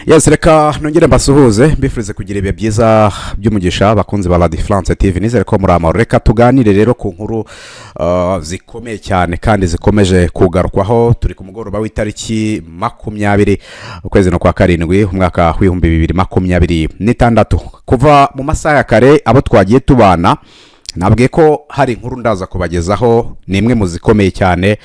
Yes, reka nongere mbasuhuze mbifurize kugira ibihe byiza by'umugisha bakunze ba Radio France TV. Nizere ko muri amahoro. Reka tuganire rero ku nkuru zikomeye cyane kandi zikomeje kugarukwaho. Turi ku mugoroba w'itariki 20 ukwezi no kwa karindwi umwaka wa 2026. Kuva mu masaha ya kare abo twagiye tubana nabwiye ko hari inkuru ndaza kubagezaho ni imwe mu zikomeye cyane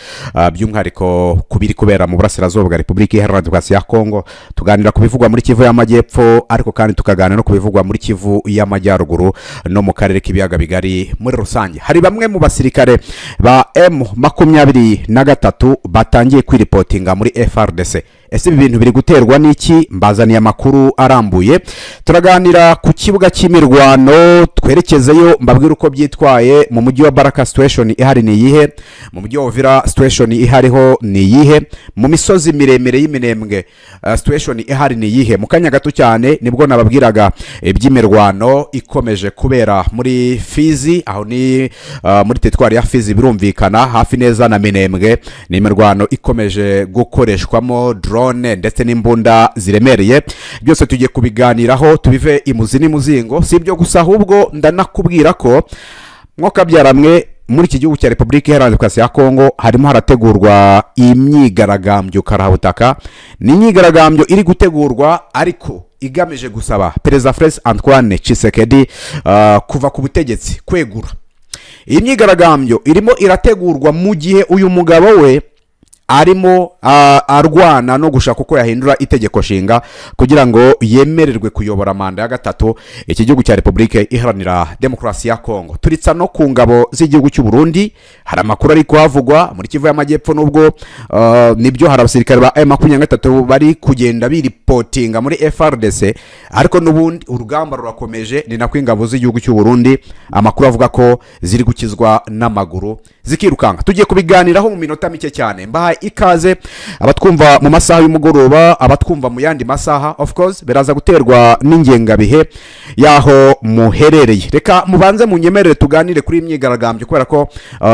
by'umwihariko kubiri kubera mu burasirazuba bwa Repubulika Iharanira Demokarasi ya Congo. Tuganira kubivugwa muri Kivu y'Amajyepfo ariko kandi tukaganira no kubivugwa muri Kivu y'Amajyaruguru no mu karere k'ibiyaga bigari muri rusange. Hari bamwe mu basirikare ba M23 batangiye kwiripotinga muri FARDC. Ese ibi bintu biri guterwa n'iki? Mbazaniye amakuru arambuye. Turaganira ku kibuga cy'imirwano, twerekezeyo mbabwira uko byitwaye mu mujyi wa Baraka situation ihari ni yihe, mu mujyi wa Uvira situation ihariho ni yihe, mu misozi miremire y'iminembwe situation ihari ni yihe. Mu kanya gato cyane nibwo nababwiraga iby'imirwano ikomeje kubera muri Fizi, aho ni muri teritwari ya Fizi birumvikana hafi neza na Minembwe. Ni imirwano ikomeje gukoreshwamo drone ndetse n'imbunda ziremereye. Byose tugiye kubiganiraho tubive imuzi n'imuzingo. Si ibyo gusa ahubwo ndanakubwira ko mwoka byaramwe muri iki gihugu cya Repubulika Iharanira Demokarasi ya Congo harimo harategurwa imyigaragambyo karabutaka. Ni imyigaragambyo iri gutegurwa ariko igamije gusaba Perezida Fradc Antoine Tshisekedi kuva ku butegetsi kwegura. Iyi myigaragambyo irimo irategurwa mu gihe uyu mugabo we arimo arwana no gushaka uko yahindura itegeko shinga kugira ngo yemererwe kuyobora manda ya gatatu iki gihugu cya Repubulika Iharanira Demokarasi ya Congo. Turitsa no ku ngabo z'igihugu cy'u Burundi, hari amakuru ari kuhavugwa muri Kivu y'Amajyepfo nubwo nibyo hari abasirikare ba M23 bari kugenda biripotinga muri FARDC, ariko nubundi urugamba rurakomeje. Ni nako ingabo z'igihugu cy'u Burundi amakuru avuga ko ziri gukizwa n'amaguru zikirukanga. Tugiye kubiganiraho mu minota mike cyane. Mbahaye ikaze abatwumva mu masaha y'umugoroba, abatwumva mu yandi masaha of course beraza guterwa n'ingengabihe yaho muherereye. Reka mubanze munyemerere tuganire kuri imyigaragambyo kubera ko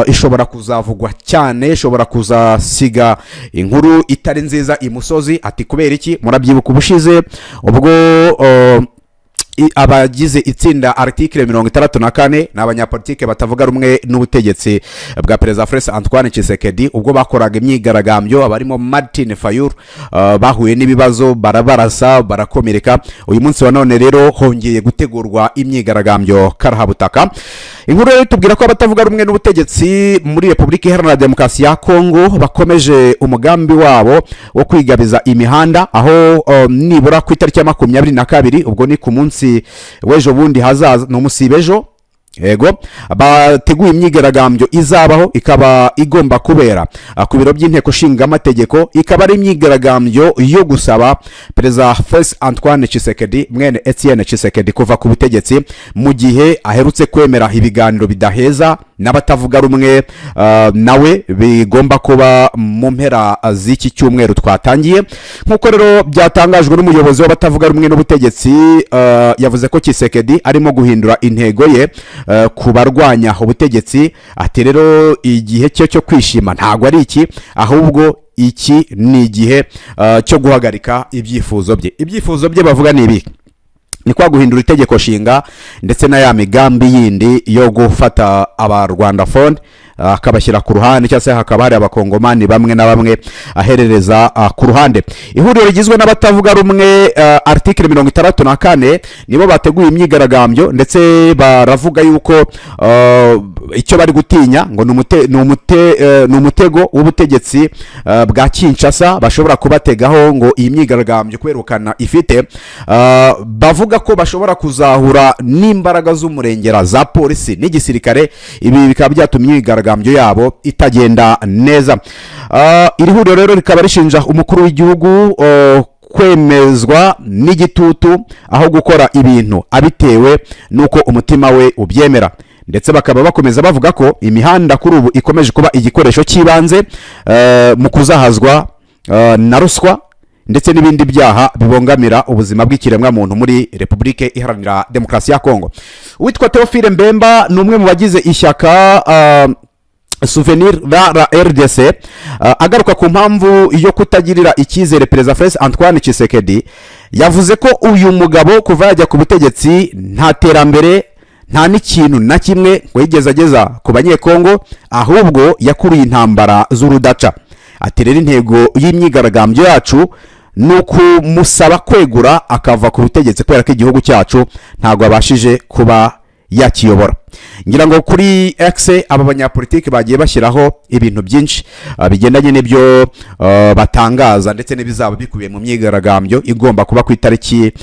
ishobora kuzavugwa cyane, ishobora kuzasiga inkuru itari nziza imusozi. Ati kubera iki? Murabyibuka ubushize ubwo abagize itsinda article 64 n'abanyapolitike batavuga rumwe n'ubutegetsi bwa Perezida Fradc Antoine Tshisekedi ubwo bakoraga imyigaragambyo, abarimo Martin Fayulu bahuye n'ibibazo barabarasa barakomereka. Uyu munsi wa none rero hongeye gutegurwa imyigaragambyo karahabutaka. Inkuru rero tubwira ko abatavuga rumwe n'ubutegetsi muri Repubulika Iharanira Demokarasi ya Congo bakomeje umugambi wabo wo kwigabiza imihanda, aho nibura ku itariki ya 22 ubwo ni ku munsi wejo bundi hazaza no musibejo ego bateguye imyigaragambyo izabaho, ikaba igomba kubera ku biro by'inteko shinga amategeko. Ikaba ari imyigaragambyo yo gusaba Perezida Fradc Antoine Tshisekedi mwene Etienne Tshisekedi kuva ku butegetsi mu gihe aherutse kwemera ibiganiro bidaheza n'abatavuga rumwe nawe bigomba kuba mu mpera z'iki cyumweru twatangiye. Nkuko rero byatangajwe n'umuyobozi w'abatavuga rumwe n'ubutegetsi, yavuze ko Tshisekedi arimo guhindura intego ye ku barwanya ubutegetsi. Ati rero igihe cyo kwishima ntago ari iki, ahubwo iki ni igihe cyo guhagarika ibyifuzo bye. Ibyifuzo bye bavuga ni ibi: ni kwa guhindura itegeko shinga ndetse na ya migambi yindi yo gufata aba Rwanda fund akabashyira ku ruhande, cyangwa se hakaba hari abakongomani bamwe na bamwe aherereza ku ruhande. Ihuriro rigizwe n'abatavuga rumwe article 64 nibo bateguye imyigaragambyo ndetse baravuga yuko icyo bari gutinya ngo ni umutego w'ubutegetsi bwa Kinshasa bashobora kubategaho ngo iyi myigaragambyo kwerukana ifite. Bavuga ko bashobora kuzahura n'imbaraga z'umurengera za polisi n'igisirikare. Ibi bikaba byatumye imyigaragambyo yabo itagenda neza. Iri huriro rero rikaba rishinja umukuru w'igihugu kwemezwa n'igitutu aho gukora ibintu abitewe nuko umutima we ubyemera, ndetse bakaba bakomeza bavuga ko imihanda kuri ubu ikomeje kuba igikoresho cy'ibanze mu kuzahazwa na ruswa ndetse n'ibindi byaha bibongamira ubuzima bw'ikiremwa muntu muri Repubulika Iharanira Demokarasi ya Congo. Witwa Theophile Mbemba ni umwe mu bagize ishyaka souvenir la RDC agaruka ku mpamvu yo kutagirira icyizere Perezida Fradc Antoine Tshisekedi. yavuze ko uyu mugabo kuva yajya ku butegetsi nta terambere nta n'ikintu na kimwe ngo yigeze ageza ku banyekongo, ahubwo yakuriye intambara z'urudaca. Ati rero intego y'imyigaragambyo yacu ni ukumusaba kwegura akava ku butegetsi kubera ko igihugu cyacu ntabwo abashije kuba yakiyobora. Ngira ngo kuri X aba banyapolitiki bagiye bashyiraho ibintu byinshi bigendanye n'ibyo batangaza ndetse n'ibizaba bikubiye mu myigaragambyo igomba kuba ku itariki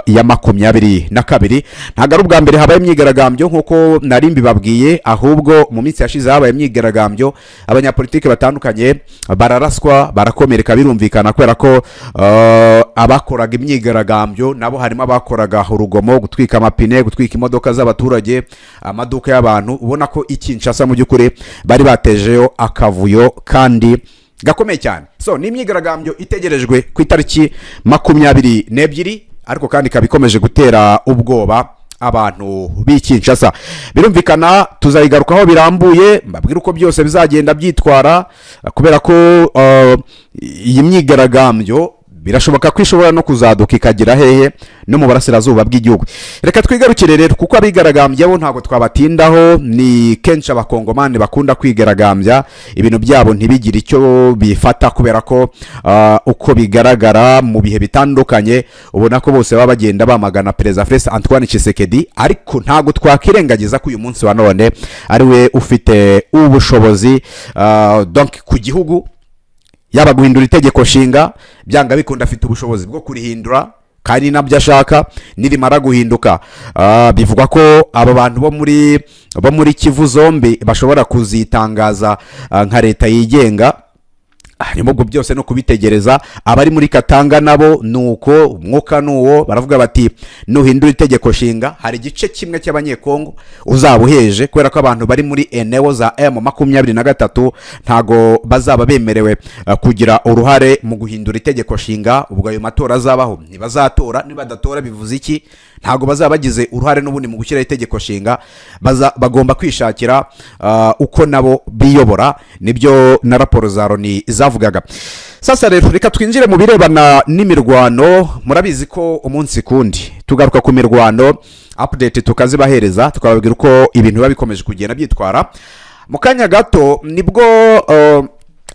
ya 22. Ntabwo ari ubwa mbere habaye imyigaragambyo nk'uko nari mbibabwiye, ahubwo mu minsi yashize habaye imyigaragambyo abanyapolitiki batandukanye bararaswa barakomereka, birumvikana kubera ko abakoraga imyigaragambyo nabo harimo abakoraga urugomo, gutwika amapine, gutwika imodoka z'abaturage, amaduka y'abantu. Ubona ko Kinshasa mu by'ukuri bari batejeyo akavuyo kandi gakomeye cyane. So ni imyigaragambyo itegerejwe ku itariki 22, ariko kandi kabikomeje gutera ubwoba abantu b'Kinshasa. Birumvikana tuzayigarukaho birambuye, mbabwira uko byose bizagenda byitwara, kubera ko iyi myigaragambyo birashoboka ko ishobora no kuzaduka ikagira hehe no mu burasirazuba bw'igihugu. Reka twigarukire rero, kuko abigaragambya bo ntabwo twabatindaho. Ni kenshi abakongomani bakunda kwigaragambya ibintu byabo ntibigire icyo bifata, kubera ko uko bigaragara mu bihe bitandukanye ubona ko bose baba bagenda bamagana Perezida Antoine Tshisekedi, ariko ntabwo twakirengagiza ko uyu munsi wa none ari we ufite ubushobozi donc ku gihugu, yaba guhindura itegeko nshinga byanga bikunda, afite ubushobozi bwo kurihindura kandi nabyo ashaka nirimara guhinduka. Bivugwa ko aba bantu bo muri Kivu zombi bashobora kuzitangaza nka leta yigenga. Harimo ubwo byose no kubitegereza. Abari muri Katanga nabo nuko umwuka nuwo, baravuga bati nuhindura itegeko nshinga hari igice kimwe cy'abanyekongo uzabuheje, kubera ko abantu bari muri eneo za M23 ntago bazaba bemerewe kugira uruhare mu guhindura itegeko nshinga. Ubwo ayo matora azabaho ntibazatora, nibadatora bivuze iki? Ntago bazaba bagize uruhare n'ubundi mu gushyira itegeko nshinga, bagomba kwishakira uko nabo biyobora. Nibyo na raporo za Loni zavugaga. Sasa rero reka twinjire mu birebana n'imirwano. Murabizi ko umunsi kundi tugaruka ku mirwano, update tukazibahereza, tukababwira uko ibintu biba bikomeje kugenda byitwara. Mu kanya gato nibwo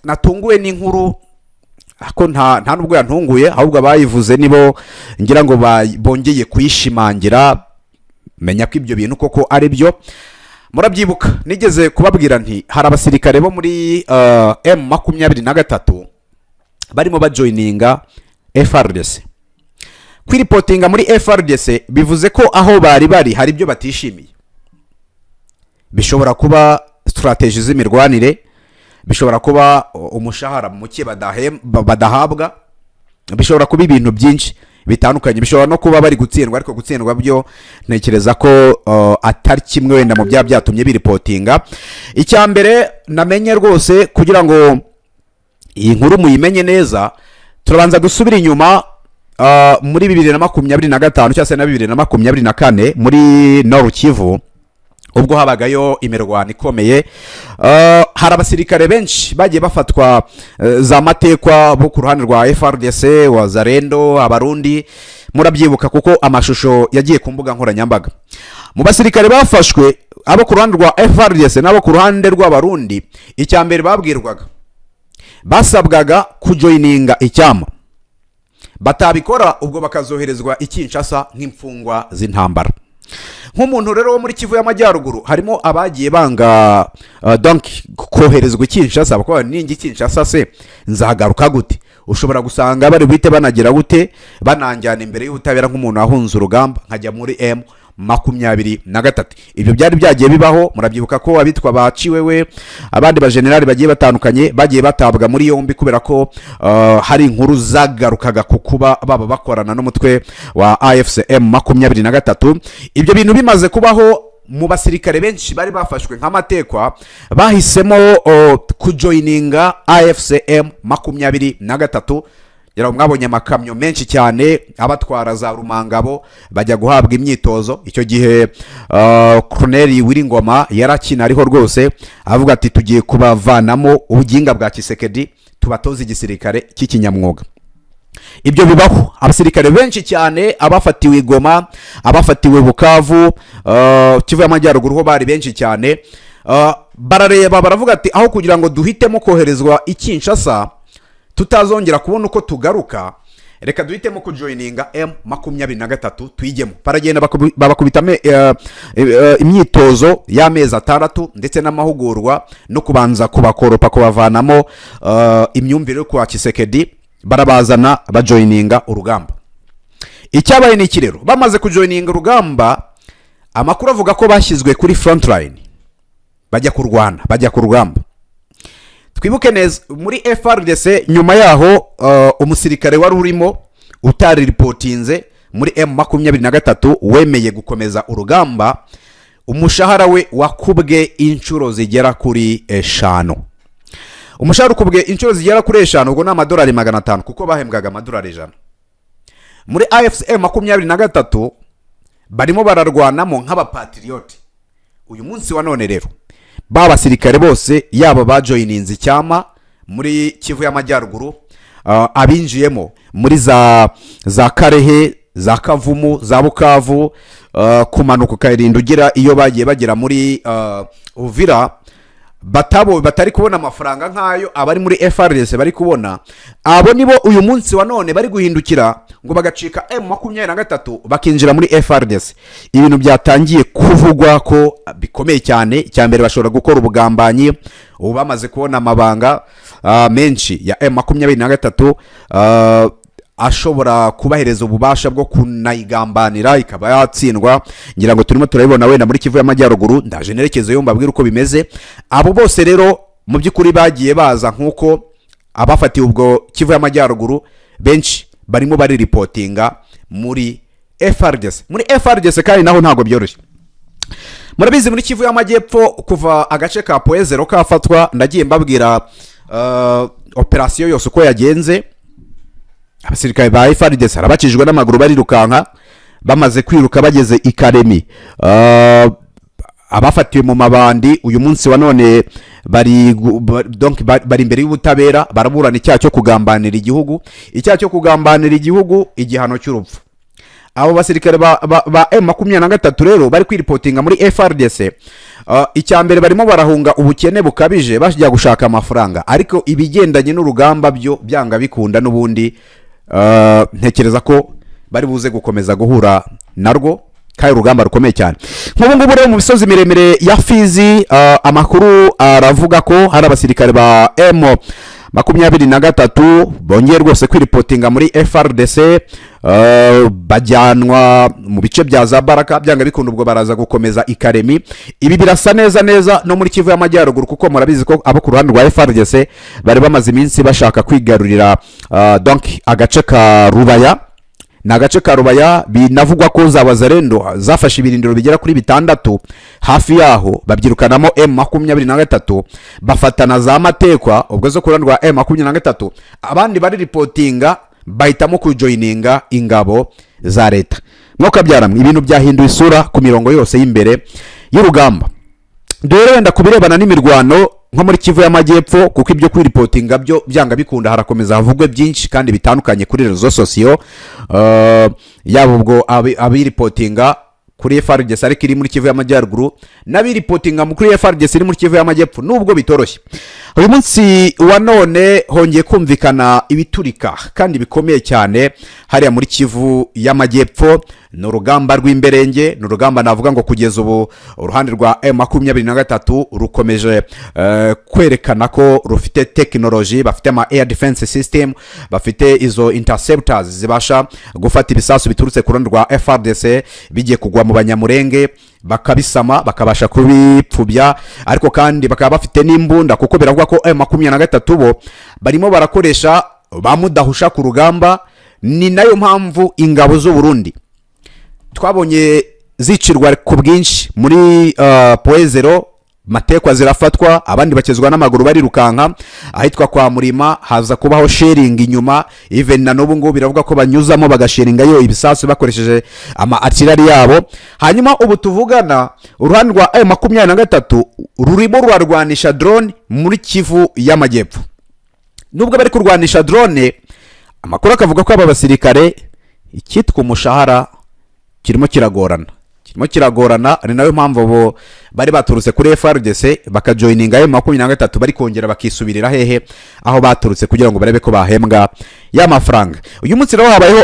natunguwe n'inkuru, ako nta nubwo yantunguye, ahubwo abayivuze nibo ngira ngo bongeye kuyishimangira. Menya ko ibyo bintu koko ari byo. Murabyibuka nigeze kubabwira nti hari abasirikare bo muri M23 barimo bajoininga FARDC. Kwiripotinga muri FARDC bivuze ko aho bari hari ibyo batishimiye. Bishobora kuba strategy z'imirwanire, bishobora kuba umushahara muke badahabwa, bishobora kuba ibintu byinshi bitandukanye. Bishobora no kuba bari gutsindwa, ariko gutsindwa byo ntekereza ko atari kimwe wenda mu byatumye biripotinga. Icya mbere namenye rwose, kugira ngo iyi nkuru muyimenye neza, turabanza gusubira inyuma muri 2025 cyangwa se na 2024 muri Nord Kivu, ubwo habagayo imirwano ikomeye. Hari abasirikare benshi bagiye bafatwa za matekwa bo ku ruhande rwa FARDC, wazarendo, abarundi. Murabyibuka kuko amashusho yagiye ku mbuga nkoranyambaga. Mu basirikare bafashwe abo ku ruhande rwa FARDC nabo ku ruhande rw'abarundi, icya mbere babwirwaga, basabwaga kujoininga icyama. Batabikora ubwo bakazoherezwa Kinshasa nk'imfungwa z'intambara. Nk'umuntu rero wo muri Kivu y'Amajyaruguru harimo abagiye banga donc koherezwa Kinshasa, bakaba ningi Kinshasa se nzagaruka gute? Ushobora gusanga bari bite banagira gute bananjyana imbere y'ubutabera nk'umuntu ahunze urugamba nkajya muri M23. Ibyo byari byagiye bibaho. Murabyibuka ko abitwa baciwewe, abandi ba generali bagiye batandukanye bagiye batabwa muri yombi, kubera ko hari inkuru zagarukaga ku kuba baba bakorana n'umutwe wa AFC M23. Ibyo bintu bimaze kubaho, mu basirikare benshi bari bafashwe nk'amatekwa bahisemo kujoininga AFC M23. Yara mwabonye amakamyo menshi cyane abatwara za Rumangabo bajya guhabwa imyitozo. Icyo gihe Colonel Ngoma yarakina ariho rwose, avuga ati tugiye kubavanamo ubuginga bwa Tshisekedi, tubatoza igisirikare cy'ikinyamwuga. ibyo bibaho. Abasirikare benshi cyane abafatiwe Goma, abafatiwe Bukavu, Kivu y'Amajyaruguru ho bari benshi cyane. Barareba baravuga ati aho kugira ngo duhitemo koherezwa Kinshasa tutazongera kubona uko tugaruka, reka duhitemo kujoininga M23 tuyigemo. Baragenda babakubitamo imyitozo y'amezi 6 ndetse n'amahugurwa no kubanza kubakoropa kubavanamo imyumvire yo kwa Tshisekedi, barabazana bajoininga urugamba. Icyabaye ni kirero, bamaze kujoininga urugamba, amakuru avuga ko bashyizwe kuri front line, bajya kurwana, bajya ku rugamba. Twibuke neza muri FARDC nyuma yaho umusirikare wari urimo utari reportinze muri M23 wemeye gukomeza urugamba, umushahara we wakubwe inshuro zigera kuri 5. Umushahara ukubwe inshuro zigera kuri 5, ubwo n'amadolari 500 kuko bahembwaga amadolari 100. Muri AFC M23 barimo bararwanamo nk'abapatriote. Uyu munsi wa none rero basirikare bose yaba bajoininze Cyama muri Kivu y'Amajyaruguru, abinjiyemo muri za Karehe, za Kavumu, za Bukavu, kumanuka Karinda ugira iyo bagiye bagera muri Uvira, batari kubona amafaranga nkayo abari muri FARDC bari kubona. Abo nibo uyu munsi wa none bari guhindukira ngo bagacika M23 bakinjira muri FARDC. Ibintu byatangiye kuvugwa ko bikomeye cyane. Cyambere bashobora gukora ubugambanyi, ubu bamaze kubona amabanga menshi ya M23 ashobora kubahereza ububasha bwo kunayigambanira ikaba yatsindwa. Ngira ngo turimo turabibona wenda muri Kivu y'Amajyaruguru, ndaje nerekezo yo mbabwira uko bimeze. Abo bose rero mu by'ukuri bagiye baza nkuko abafatiye ubwo Kivu y'Amajyaruguru benshi barimo bari reportinga muri FARDC. Muri FARDC kandi naho ntago byoroshye. Murabizi muri Kivu y'Amajyepfo kuva agace ka Poezero kafatwa, ndagiye mbabwira operation yose uko yagenze. Abasirikare ba FARDC arabakijwe n'amaguru bari rukanka, bamaze kwiruka bageze Ikaremi. Abafatiwe mu mabandi uyu munsi wa none bari imbere y'ubutabera, baraburana icyaha cyo kugambanira igihugu. Icyaha cyo kugambanira igihugu igihano cy'urupfu. Abo basirikare ba M23 rero bari kwiripotinga muri FARDC. Icyambere barimo barahunga ubukene bukabije bashya gushaka amafaranga, ariko ibigendanye n'urugamba byo byanga bikunda n'ubundi. Ntekereza ko bari buze gukomeza guhura narwo kandi urugamba rukomeye cyane. Nk'ubu ngubu rero mu misozi miremire ya Fizi, amakuru aravuga ko hari abasirikare ba M23 bongeye rwose kwiripotinga muri FARDC, bajyanwa mu bice bya za Baraka, byanga bikunda ubwo baraza gukomeza Ikaremi. Ibi birasa neza no muri Kivu y'Amajyaruguru kuko murabizi ko abo ku ruhande rwa FARDC bari bamaze iminsi bashaka kwigarurira donc agace ka Rubaya. Na agace ka Rubaya binavugwa ko z'abazarendo zafashe ibirindiro bigera kuri 6 hafi yaho, babyirukanamo M23 bafatana za matekwa. Ubwo zo kurandwa M23 abandi bari reportinga bahitamo kujoininga ingabo za leta. Mwaka byaramwe ibintu byahinduye isura ku mirongo yose y'imbere y'urugamba. Dore wenda kubirebana n'imirwano nko muri Kivu y'Amajyepfo, kuko ibyo kwiripotinga byo byanga bikunda harakomeza havugwe byinshi kandi bitandukanye kuri rezo sosiyo. Yabo ubwo abiripotinga kuri FARDC ariko iri muri Kivu y'Amajyaruguru, n'abiripotinga muri FARDC iri muri Kivu y'Amajyepfo, nubwo bitoroshye. Uyu munsi wa none hongeye kumvikana ibiturika kandi bikomeye cyane hariya muri Kivu y'Amajyepfo. Ni urugamba rw'imberenge, ni urugamba navuga ngo kugeza ubu uruhande rwa M23 rukomeje kwerekana ko rufite technology, bafite ama air defense system, bafite izo interceptors zibasha gufata ibisasu biturutse ku ruhande rwa FARDC bigiye kugwa mu banyamurenge, bakabisama bakabasha kubipfubya. Ariko kandi bakaba bafite n'imbunda kuko biravuga ko M23 bo barimo barakoresha bamudahusha ku rugamba. Ni nayo mpamvu ingabo z'Uburundi twabonye zicirwa ku bwinshi muri Poezero, matekwa zirafatwa, abandi bakezwa n'amaguru bari rukanka. Ahitwa kwa Murima haza kubaho sharing inyuma, even na n'ubu ngo biravuga ko banyuzamo bagasharinga yo ibisasu bakoresheje ama artillery yabo. Hanyuma ubu tuvugana uruhande rwa M23 rurimo rwarwanisha drone muri Kivu y'Amajyepfo. Nubwo bari kurwanisha drone, amakuru akavuga ko aba basirikare icyitwa umushahara kirimo kiragorana ni nayo mpamvu bo bari baturutse kuri FARDC bakajoininga M23 bari kongera bakisubirira hehe aho baturutse kugira ngo barebe ko bahembwa y'amafaranga. Uyu munsi rero habayeho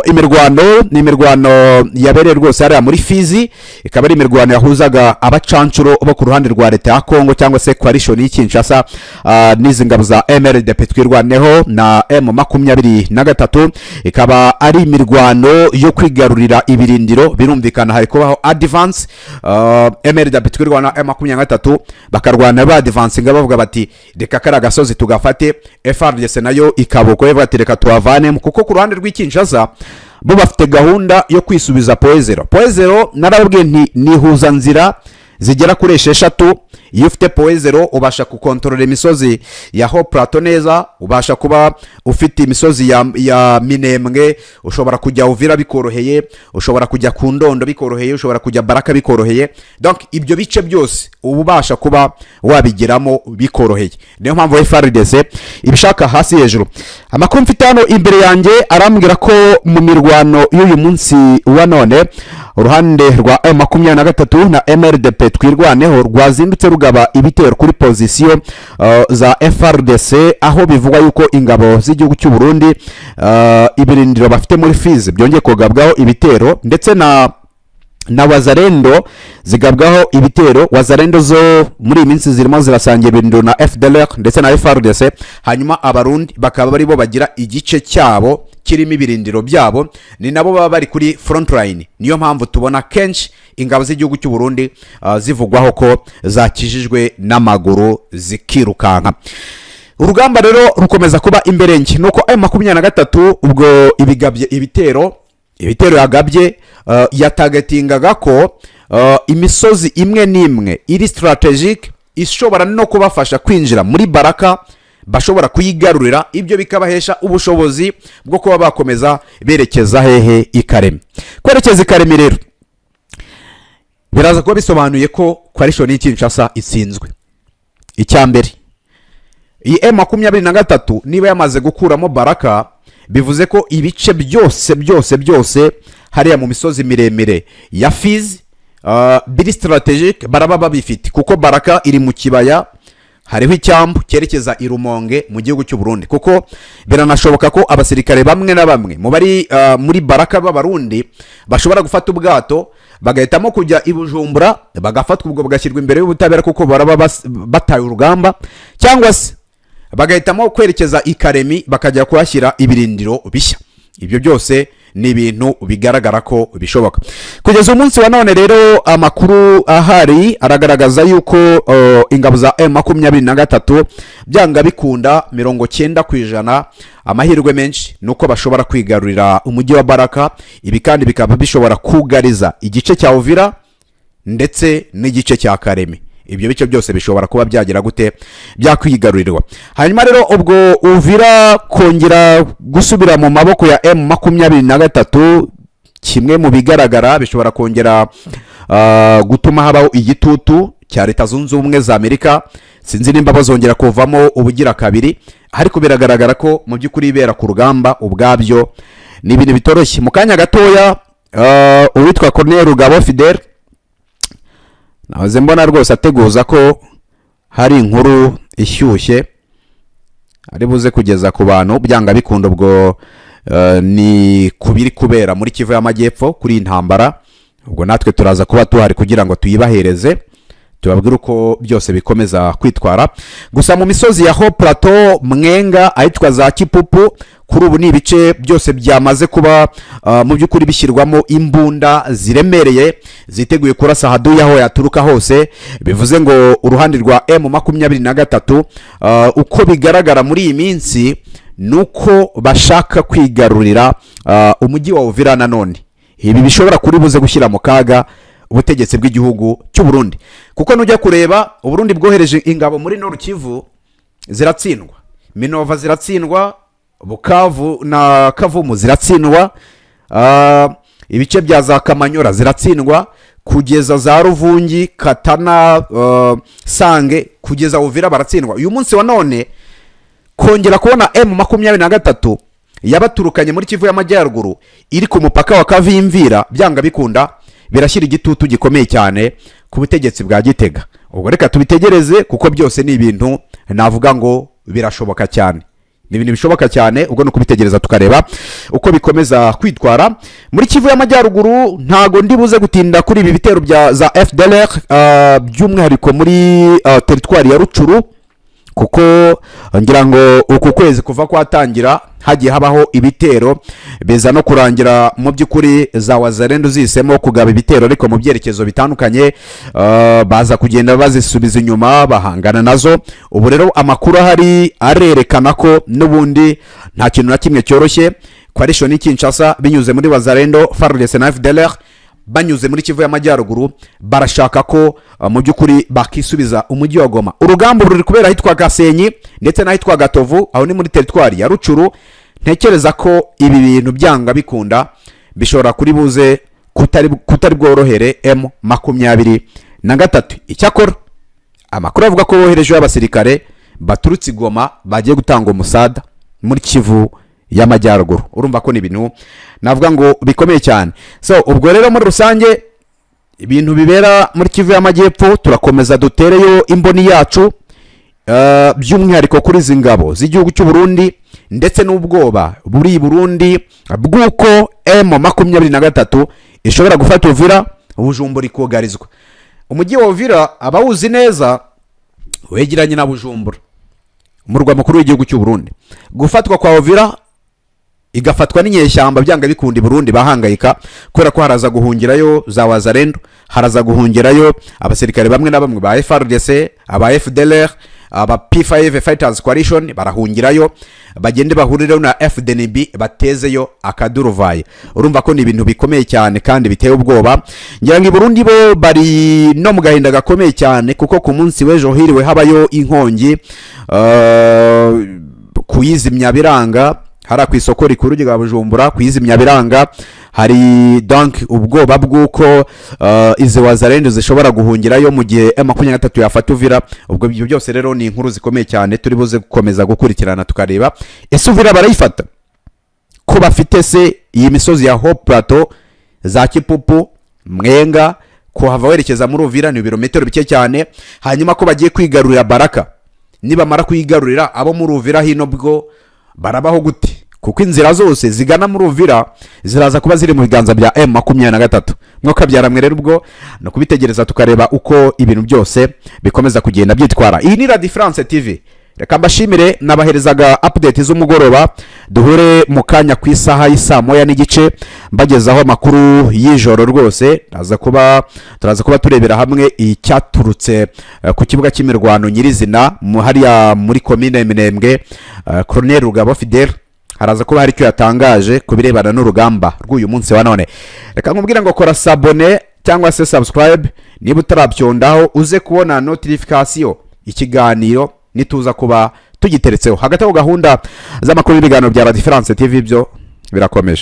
imirwano yabereye rwose ari muri Fizi, ikaba ari imirwano yahuzaga abacancuro bo ku ruhande rwa leta ya Congo cyangwa se coalition y'Kinshasa n'izi ngabo za MRDP twirwaneho na M23, ikaba ari imirwano yo kwigarurira ibirindiro. Birumvikana hari kubaho advance MRDP twirwana M23 bakarwana ba advance bavuga bati reka kara gasozi tugafate, FARDC nayo ikaboko yevuga ati reka tuavane, kuko ku ruhande rw'Kinshasa bo bafite gahunda yo kwisubiza poezero. Narabwiye nti nihuza nzira zigera kuri 6. Iyo ufite poezero ubasha kukontorora imisozi ya Ho Plateau neza, ubasha kuba ufite imisozi ya Minembwe, ushobora kujya Uvira bikoroheye, ushobora kujya ku Ndondo bikoroheye, ushobora kujya Baraka bikoroheye. Donc ibyo bice byose ubasha kuba wabigiramo bikoroheye. Niyo mpamvu FARDC ibishaka hasi hejuru. Amakuru mfite hano imbere yanjye arambwira ko mu mirwano y'uyu munsi wa none uruhande rwa M23 na MRDP twirwaneho rwazindutse rugaba ibitero kuri position za FARDC, aho bivugwa yuko ingabo z'igihugu cy'u Burundi ibirindiro bafite muri Fizi byongeye kugabwaho ibitero, ndetse na wazarendo zigabwaho ibitero. Wazarendo zo muri iminsi zirimo zirasangiye ibirindiro na FDLR ndetse na FARDC, hanyuma abarundi bakaba bari bo bagira igice cyabo kirimo ibirindiro byabo, ni nabo baba bari kuri front line. Niyo mpamvu tubona kenshi ingabo z'igihugu cy'u Burundi zivugwaho ko zakijijwe n'amaguru zikirukanka. Urugamba rero rukomeza kuba imberenge, nuko M23 ubwo ibigabye ibitero yagabye yatagatingaga ko imisozi imwe n'imwe iri strategic ishobora no kubafasha kwinjira muri Baraka, bashobora kuyigarurira. Ibyo bikabahesha ubushobozi bwo kuba bakomeza berekeza hehe Ikaremi. Kwerekeza Ikaremi rero biraza kuba bisobanuye ko coalition y'Kinshasa itsinzwe. Icyambere, iyi M23 niba yamaze gukuramo Baraka, bivuze ko ibice byose hariya mu misozi miremire ya Fizi biri strategic baraba babifite, kuko Baraka iri mu kibaya, hariho icyambu cyerekeza i Rumonge mu gihugu cy'u Burundi. Kuko biranashoboka ko abasirikare bamwe na bamwe mu bari muri Baraka b'abarundi bashobora gufata ubwato bagahitamo kujya i Bujumbura, bagafatwa ubwo bagashyirwa imbere y'ubutabera kuko baraba bataye urugamba, cyangwa se bagahitamo kwerekeza Ikaremi bakajya kuhashyira ibirindiro bishya. Ibyo byose ni ibintu bigaragara ko bishoboka. Kugeza umunsi wa none rero amakuru ahari aragaragaza yuko ingabo za M23 byanga bikunda 90% amahirwe menshi nuko bashobora kwigarurira umujyi wa Baraka. Ibi kandi bikaba bishobora kugariza igice cya Uvira ndetse n'igice cya Karemi. Ibyo bice byose bishobora kuba byagira gute byakwigarurirwa. Hanyuma rero ubwo Uvira kongera gusubira mu maboko ya M23, kimwe mu bigaragara bishobora kongera gutuma habaho igitutu cya Leta Zunze Ubumwe za Amerika. Sinzi nimba bazongera kuvamo ubugira kabiri, ariko biragaragara ko mu by'ukuri ibera ku rugamba ubwabyo ni ibintu bitoroshye. Mu kanya gatoya uwitwa Colonel Rugabo Fidel nahoze mbona rwose ateguza ko hari inkuru ishyushye ari buze kugeza ku bantu byanga bikunda. Ubwo ni kubiri kubera muri Kivu y'Amajyepfo kuri intambara. Ubwo natwe turaza kuba tuhari kugira ngo tuyibahereze, tubabwire uko byose bikomeza kwitwara. Gusa mu misozi ya Ho Plateau, Mwenga, ahitwa za Kipupu, kuri ubu ni ibice byose byamaze kuba mu by'ukuri bishyirwamo imbunda ziremereye ziteguye kurasa haduye aho yaturuka hose. Bivuze ngo uruhande rwa M23 uko bigaragara muri iyi minsi nuko bashaka kwigarurira umujyi wa Uvira nanone. Ibi bishobora kuri buze gushyira mu kaga ubutegetsi bw'igihugu cy'u Burundi, kuko nujya kureba u Burundi bwohereje ingabo muri Nord Kivu ziratsindwa, Minova ziratsindwa, Bukavu na Kavumu ziratsindwa, ibice bya za Kamanyora ziratsindwa, kugeza za Ruvungi, Katana, Sange, kugeza Uvira baratsindwa. Uyu munsi wa none kongera kubona M23 yabaturukanye muri Kivu y'Amajyaruguru iri ku mupaka wa Kavimvira byanga bikunda birashyira igitutu gikomeye cyane ku butegetsi bwa Gitega. Ubwo reka tubitegereze kuko byose ni ibintu navuga ngo birashoboka cyane, ni ibintu bishoboka cyane. Ubwo no kubitegereza tukareba uko bikomeza kwitwara muri Kivu y'Amajyaruguru. Ntago ndibuze gutinda kuri ibi bitero bya za FDLR by'umwihariko muri teritwari ya Rutshuru, kuko ngira ngo uku kwezi kuva kwatangira hagiye habaho ibitero beza no kurangira mu by'ukuri za wazarendo zisemo kugaba ibitero ariko mu byerekezo bitandukanye, baza kugenda bazisubiza inyuma bahangana nazo. Ubu rero amakuru ahari arerekana ko n'ubundi nta kintu na kimwe cyoroshye. Coalition Kinshasa binyuze muri wazarendo, FARDC na FDLR banyuze muri Kivu y'Amajyaruguru barashaka ko mu by'ukuri bakisubiza umujyi wa Goma. Urugamba ruri kubera ahitwa Gasenyi ndetse n'ahitwa Gatovu, aho ni muri teritwari ya Rutshuru. Ntekereza ko ibi bintu byanga bikunda bishobora kuri buze kutari bworohere M23. Icyakora amakuru avuga ko bohereje abasirikare baturutse Goma bagiye gutanga umusada muri Kivu y'Amajyaruguru. Urumva ko ni ibintu navuga ngo bikomeye cyane. So ubwo rero muri rusange ibintu bibera muri Kivu y'Amajyepfo turakomeza dutereyo imboni yacu, by'umwihariko kuri izi ngabo z'igihugu cy'u Burundi ndetse n'ubwoba buri Burundi bw'uko M23 ishobora gufata Uvira, Bujumbura ikogarizwa. Umujyi wa Uvira abawuzi neza wegeranye na Bujumbura, umurwa mukuru w'igihugu cy'u Burundi. Gufatwa kwa Uvira igafatwa n'inyeshyamba byanga bikundi Burundi bahangayika kubera ko haraza guhungirayo za wazarendo, haraza guhungirayo abasirikare bamwe na bamwe ba FARDC, aba FDLR, aba P5 Fighters Coalition barahungirayo bagende bahurirayo na FDNB batezeyo akaduruvaye. Urumva ko ni ibintu bikomeye cyane kandi biteye ubwoba. Ngira ngo Burundi bo bari no mu gahinda gakomeye cyane kuko ku munsi w'ejo hiriwe habayo inkongi kuyizimya biranga hari ku isoko rikuru rya Bujumbura. Kuyizimya biranga hari donc ubwoba bw'uko izi wazarendo zishobora guhungirayo mu gihe M23 yafata Uvira. Ubwo ibyo byose rero ni inkuru zikomeye cyane turi buze gukomeza gukurikirana tukareba ese Uvira barayifata ko bafite se iyi misozi ya Hope Plateau za Kipupu Mwenga ko hava werekeza muri Uvira ni ibirometero bike cyane, hanyuma ko bagiye kwigarurira Baraka. Niba mara kuyigarurira abo muri Uvira hino bwo barabaho gute? Kuko inzira zose zigana muri Uvira ziraza kuba ziri mu biganza bya M23. Mwuka byaramwe rero ubwo no kubitegereza tukareba uko ibintu byose bikomeza kugenda byitwara. Iyi ni Radio France TV. Reka mbashimire nabaherezaga update z'umugoroba, duhure mu kanya ku isaha y'isa moya n'igice mbagezaho amakuru y'ijoro rwose. Turaza kuba turebera hamwe icyaturutse ku kibuga cy'imirwano nyirizina hariya muri commune Minembwe. Colonel Rugabo Fidel haraza kuba hari icyo yatangaje kubirebana n'urugamba rw'uyu munsi wa none. Reka nkubwira ngo kora sabone cyangwa se subscribe niba utarabyondaho uze kubona notification ikiganiro nituza kuba tugiteretseho. Hagati aho gahunda z'amakuru y'ibiganiro bya Radio France TV byo birakomeje.